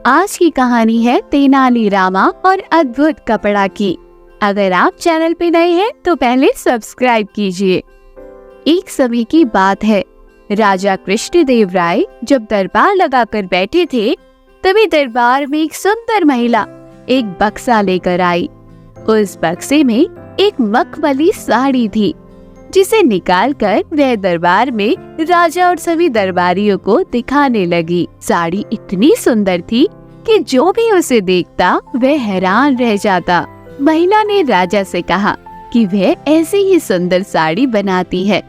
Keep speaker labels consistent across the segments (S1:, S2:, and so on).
S1: आज की कहानी है तेनालीरामा और अद्भुत कपड़ा की। अगर आप चैनल पे नए हैं तो पहले सब्सक्राइब कीजिए। एक समय की बात है, राजा कृष्णदेव राय जब दरबार लगाकर बैठे थे, तभी दरबार में एक सुंदर महिला एक बक्सा लेकर आई। उस बक्से में एक मखमली साड़ी थी, जिसे निकालकर वह दरबार में राजा और सभी दरबारियों को दिखाने लगी। साड़ी इतनी सुंदर थी कि जो भी उसे देखता वह हैरान रह जाता। महिला ने राजा से कहा कि वह ऐसी ही सुंदर साड़ी बनाती है।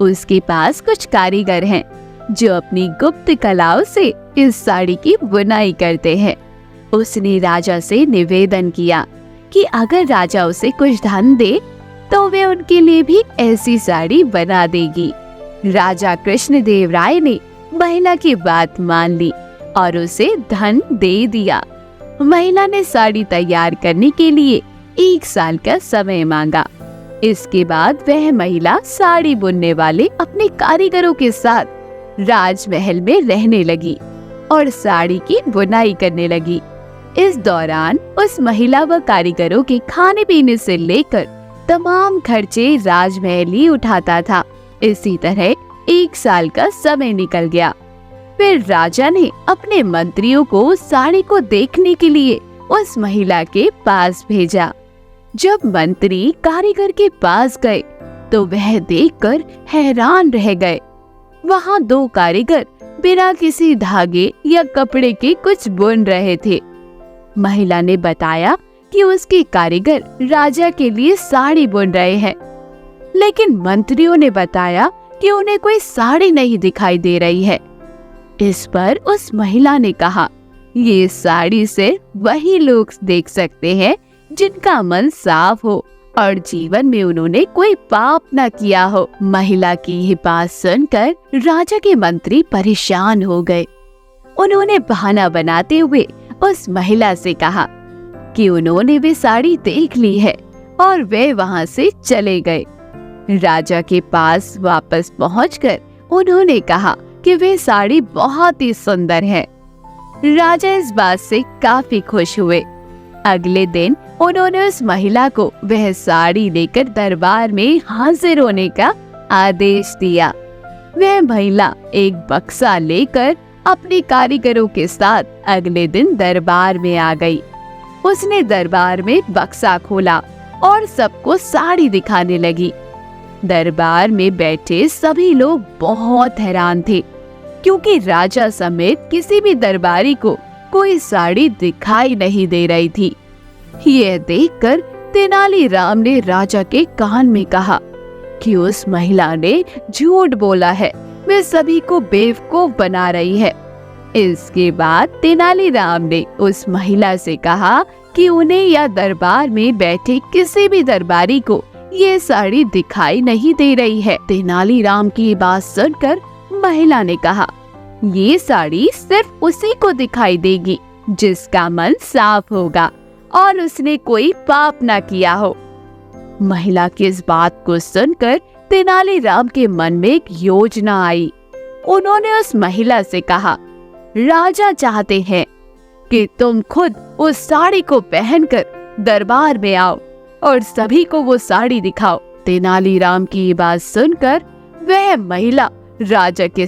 S1: उसके पास कुछ कारीगर हैं, जो अपनी गुप्त कलाओं से इस साड़ी की बुनाई करते हैं। उसने राजा से निवेदन किया कि अगर राजा उसे कुछ धन दे तो वे उनके लिए भी ऐसी साड़ी बना देगी। राजा कृष्णदेव राय ने महिला की बात मान ली और उसे धन दे दिया। महिला ने साड़ी तैयार करने के लिए 1 साल का समय मांगा। इसके बाद वह महिला साड़ी बुनने वाले अपने कारीगरों के साथ राजमहल में रहने लगी और साड़ी की बुनाई करने लगी। इस दौरान उस महिला व कारीगरों के खाने पीने से लेकर तमाम खर्चे राजमहल ही उठाता था। इसी तरह 1 साल का समय निकल गया। फिर राजा ने अपने मंत्रियों को साड़ी को देखने के लिए उस महिला के पास भेजा। जब मंत्री कारीगर के पास गए तो वह देखकर हैरान रह गए। वहाँ 2 कारीगर बिना किसी धागे या कपड़े के कुछ बुन रहे थे। महिला ने बताया कि उसके कारीगर राजा के लिए साड़ी बुन रहे हैं, लेकिन मंत्रियों ने बताया कि उन्हें कोई साड़ी नहीं दिखाई दे रही है। इस पर उस महिला ने कहा, ये साड़ी सिर्फ वही लोग देख सकते हैं जिनका मन साफ हो और जीवन में उन्होंने कोई पाप न किया हो। महिला की ये बात सुनकर राजा के मंत्री परेशान हो गए। उन्होंने बहाना बनाते हुए उस महिला से कहा कि उन्होंने वे साड़ी देख ली है और वे वहां से चले गए। राजा के पास वापस पहुंचकर उन्होंने कहा कि वे साड़ी बहुत ही सुंदर है। राजा इस बात से काफी खुश हुए। अगले दिन उन्होंने उस महिला को वह साड़ी लेकर दरबार में हाजिर होने का आदेश दिया। वह महिला एक बक्सा लेकर अपने कारीगरों के साथ अगले दिन दरबार में आ गई। उसने दरबार में बक्सा खोला और सबको साड़ी दिखाने लगी। दरबार में बैठे सभी लोग बहुत हैरान थे, क्योंकि राजा समेत किसी भी दरबारी को कोई साड़ी दिखाई नहीं दे रही थी। यह देखकर तेनालीराम ने राजा के कान में कहा कि उस महिला ने झूठ बोला है, वे सभी को बेवकूफ बना रही है। इसके बाद तेनालीराम ने उस महिला से कहा कि उन्हें या दरबार में बैठे किसी भी दरबारी को ये साड़ी दिखाई नहीं दे रही है। तेनालीराम की बात सुनकर महिला ने कहा, ये साड़ी सिर्फ उसी को दिखाई देगी जिसका मन साफ होगा और उसने कोई पाप ना किया हो। महिला की इस बात को सुनकर तेनालीराम के मन में एक योजना आई। उन्होंने उस महिला से कहा, राजा चाहते हैं कि तुम खुद उस साड़ी को पहनकर दरबार में आओ और सभी को वो साड़ी दिखाओ। तेनालीराम की बात सुनकर वह महिला राजा के